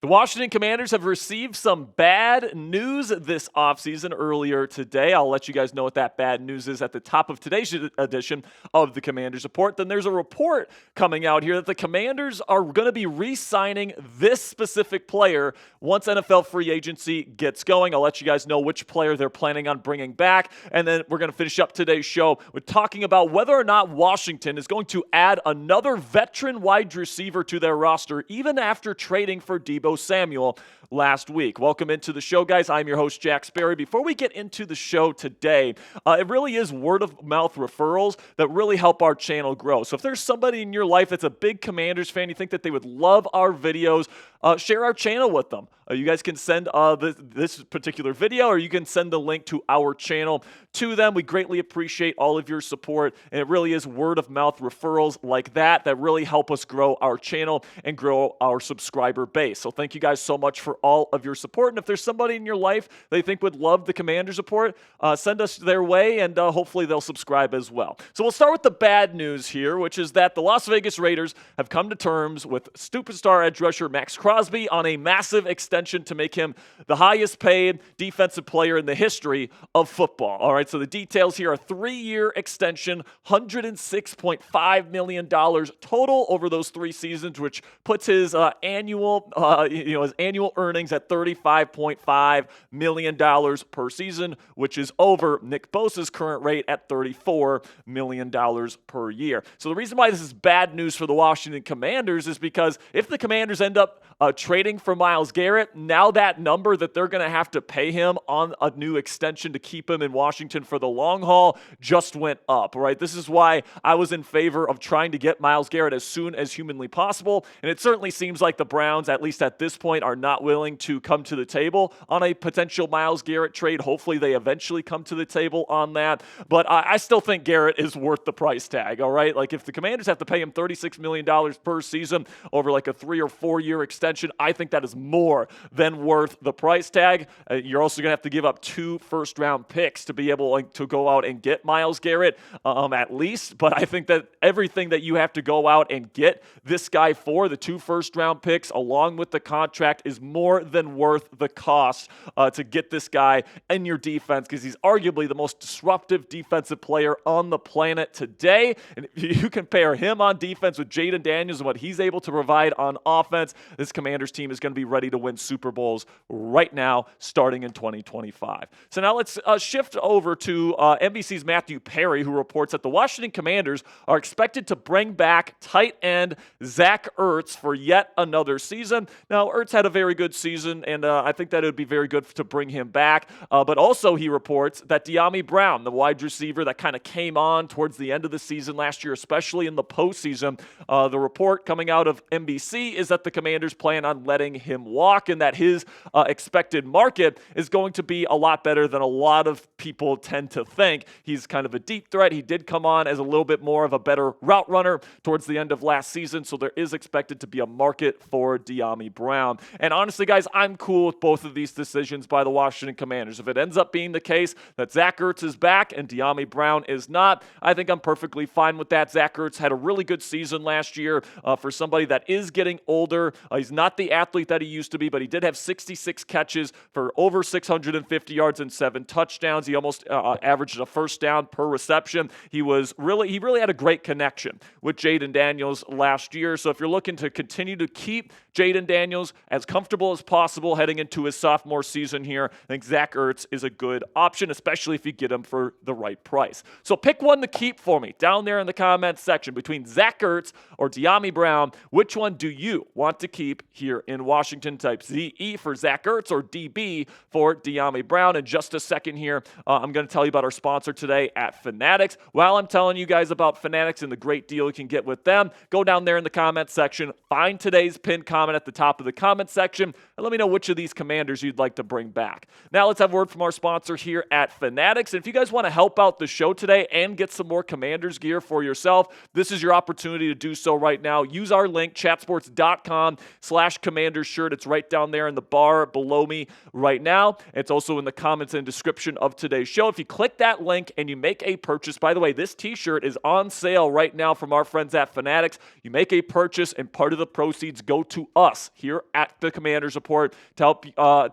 The Washington Commanders have received some bad news this offseason earlier today. I'll let you guys know what that bad news is at the top of today's edition of the Commanders Report. Then there's a report coming out here that the Commanders are going to be re-signing this specific player once NFL free agency gets going. I'll let you guys know which player they're planning on bringing back. And then we're going to finish up today's show with talking about whether or not Washington is going to add another veteran wide receiver to their roster, even after trading for Deebo Samuel last week. Welcome into the show, guys. I'm your host, Jack Sperry. Before we get into the show today, it really is word-of-mouth referrals that really help our channel grow. So if there's somebody in your life that's a big Commanders fan, you think that they would love our videos, share our channel with them. You guys can send this particular video, or you can send the link to our channel to them. We greatly appreciate all of your support, and it really is word-of-mouth referrals like that really help us grow our channel and grow our subscriber base. So thank you guys so much for all of your support, and if there's somebody in your life that you think would love the Commanders Report, send us their way, and hopefully they'll subscribe as well. So we'll start with the bad news here, which is that the Las Vegas Raiders have come to terms with superstar edge rusher Maxx Crosby on a massive extension to make him the highest paid defensive player in the history of football. All right, so the details here are a 3-year extension, $106.5 million total over those 3 seasons, which puts his annual earnings at $35.5 million per season, which is over Nick Bosa's current rate at $34 million per year. So the reason why this is bad news for the Washington Commanders is because if the Commanders end up trading for Myles Garrett, now that number that they're going to have to pay him on a new extension to keep him in Washington for the long haul just went up, right? This is why I was in favor of trying to get Myles Garrett as soon as humanly possible, and it certainly seems like the Browns, at least at this point, are not willing to come to the table on a potential Myles Garrett trade. Hopefully they eventually come to the table on that, but I still think Garrett is worth the price tag, all right? Like if the Commanders have to pay him $36 million per season over like a 3 or 4 year extension, I think that is more than worth the price tag. You're also going to have to give up 2 first-round picks to be able to go out and get Myles Garrett at least. But I think that everything that you have to go out and get this guy for, the 2 first-round picks along with the contract, is more than worth the cost to get this guy in your defense, because he's arguably the most disruptive defensive player on the planet today. And if you compare him on defense with Jaden Daniels and what he's able to provide on offense, this Commanders team is going to be ready to win Super Bowls right now, starting in 2025. So now let's shift over to NBC's Matthew Perry, who reports that the Washington Commanders are expected to bring back tight end Zach Ertz for yet another season. Now, Ertz had a very good season, and I think that it would be very good to bring him back. But also he reports that Dyami Brown, the wide receiver that kind of came on towards the end of the season last year, especially in the postseason, the report coming out of NBC is that the Commanders plan on letting him walk, and that his expected market is going to be a lot better than a lot of people tend to think. He's kind of a deep threat. He did come on as a little bit more of a better route runner towards the end of last season, so there is expected to be a market for Dyami Brown. And honestly, guys, I'm cool with both of these decisions by the Washington Commanders. If it ends up being the case that Zach Ertz is back and Dyami Brown is not, I think I'm perfectly fine with that. Zach Ertz had a really good season last year for somebody that is getting older. He's not the athlete that he used to be, but he did have 66 catches for over 650 yards and 7 touchdowns. He almost averaged a first down per reception. He really had a great connection with Jaden Daniels last year. So if you're looking to continue to keep Jaden Daniels as comfortable as possible heading into his sophomore season here, I think Zach Ertz is a good option, especially if you get him for the right price. So pick one to keep for me down there in the comments section between Zach Ertz or Dyami Brown. Which one do you want to keep here in Washington? Type ZE for Zach Ertz or DB for Dyami Brown. In just a second here, I'm going to tell you about our sponsor today at Fanatics. While I'm telling you guys about Fanatics and the great deal you can get with them, go down there in the comments section, find today's pinned comment comment at the top of the comment section and let me know which of these Commanders you'd like to bring back. Now let's have a word from our sponsor here at Fanatics. And if you guys want to help out the show today and get some more Commanders gear for yourself, this is your opportunity to do so right now. Use our link, chatsports.com/Commanders shirt. It's right down there in the bar below me right now. It's also in the comments and description of today's show. If you click that link and you make a purchase, by the way, this t-shirt is on sale right now from our friends at Fanatics. You make a purchase and part of the proceeds go to us here at the Commanders Report to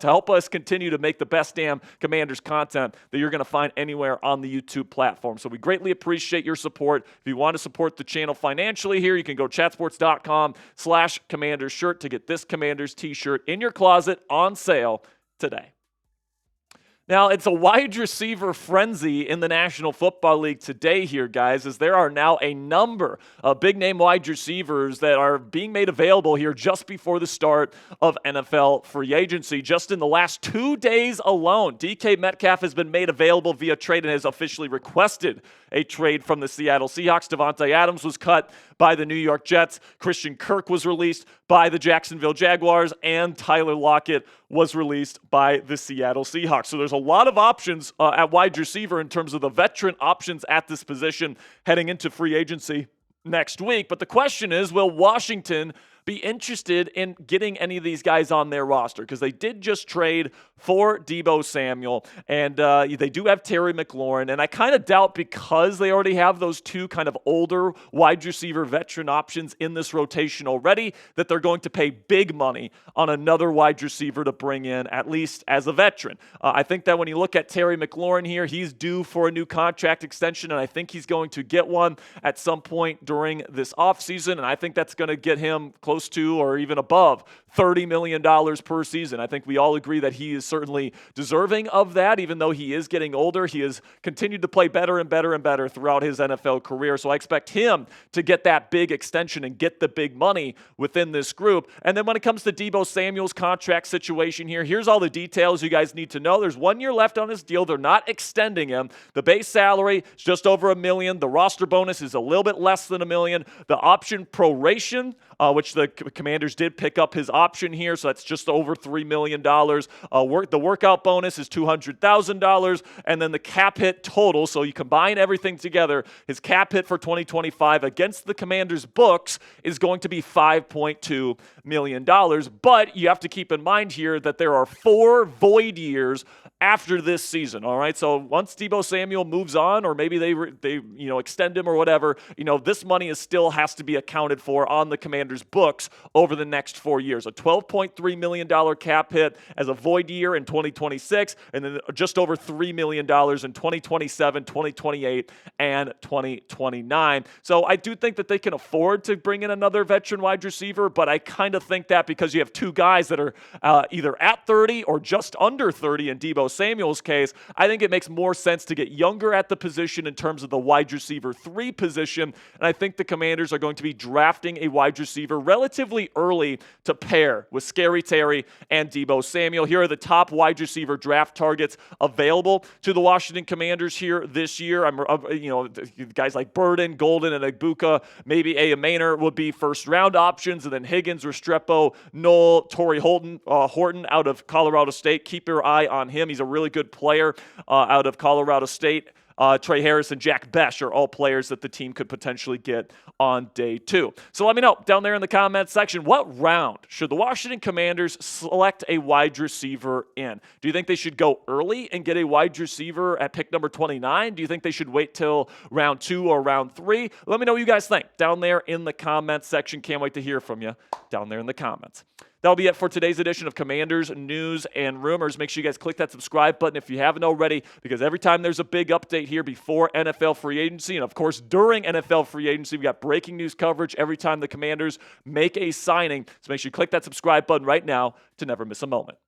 help us continue to make the best damn Commanders content that you're going to find anywhere on the YouTube platform. So we greatly appreciate your support. If you want to support the channel financially here, you can go chatsports.com/Commanders shirt to get this Commanders t-shirt in your closet on sale today. Now, it's a wide receiver frenzy in the National Football League today here, guys, as there are now a number of big-name wide receivers that are being made available here just before the start of NFL free agency. Just in the last 2 days alone, DK Metcalf has been made available via trade and has officially requested a trade from the Seattle Seahawks. Devontae Adams was cut by the New York Jets. Christian Kirk was released by the Jacksonville Jaguars, and Tyler Lockett was released by the Seattle Seahawks. So there's a lot of options at wide receiver in terms of the veteran options at this position heading into free agency next week. But the question is, will Washington be interested in getting any of these guys on their roster? Because they did just trade for Deebo Samuel, and they do have Terry McLaurin, and I kind of doubt, because they already have those two kind of older wide receiver veteran options in this rotation already, that they're going to pay big money on another wide receiver to bring in, at least as a veteran. I think that when you look at Terry McLaurin here, he's due for a new contract extension, and I think he's going to get one at some point during this offseason, and I think that's going to get him close to or even above $30 million per season. I think we all agree that he is certainly deserving of that, even though he is getting older. He has continued to play better and better and better throughout his NFL career. So I expect him to get that big extension and get the big money within this group. And then when it comes to Deebo Samuel's contract situation here, here's all the details you guys need to know. There's 1 year left on his deal. They're not extending him. The base salary is just over $1 million. The roster bonus is a little bit less than $1 million. The option proration, which the Commanders did pick up his option here, so that's just over $3 million. The workout bonus is $200,000, and then the cap hit total, so you combine everything together, his cap hit for 2025 against the Commanders' books is going to be $5.2 million. But you have to keep in mind here that there are 4 void years after this season, all right? So once Deebo Samuel moves on, or maybe they extend him or whatever, this money still has to be accounted for on the Commanders' books over the next 4 years. A $12.3 million cap hit as a void year in 2026, and then just over $3 million in 2027, 2028, and 2029. So I do think that they can afford to bring in another veteran wide receiver, but I kind of think that because you have 2 guys that are either at 30 or just under 30 in Deebo Samuel's case, I think it makes more sense to get younger at the position in terms of the wide receiver 3 position, and I think the Commanders are going to be drafting a wide receiver relatively early to pair with Scary Terry and Deebo Samuel. Here are the top wide receiver draft targets available to the Washington Commanders here this year. Guys like Burden, Golden, and Egbuka, maybe A. Maynor would be first-round options, and then Higgins, Restrepo, Knoll, Torrey Horton out of Colorado State. Keep your eye on him. He's a really good player out of Colorado State. Trey Harris and Jack Besh are all players that the team could potentially get on day 2. So let me know down there in the comments section, what round should the Washington Commanders select a wide receiver in? Do you think they should go early and get a wide receiver at pick number 29? Do you think they should wait till round 2 or round 3? Let me know what you guys think down there in the comments section. Can't wait to hear from you down there in the comments. That'll be it for today's edition of Commanders News and Rumors. Make sure you guys click that subscribe button if you haven't already, because every time there's a big update here before NFL free agency, and of course during NFL free agency, we got breaking news coverage every time the Commanders make a signing. So make sure you click that subscribe button right now to never miss a moment.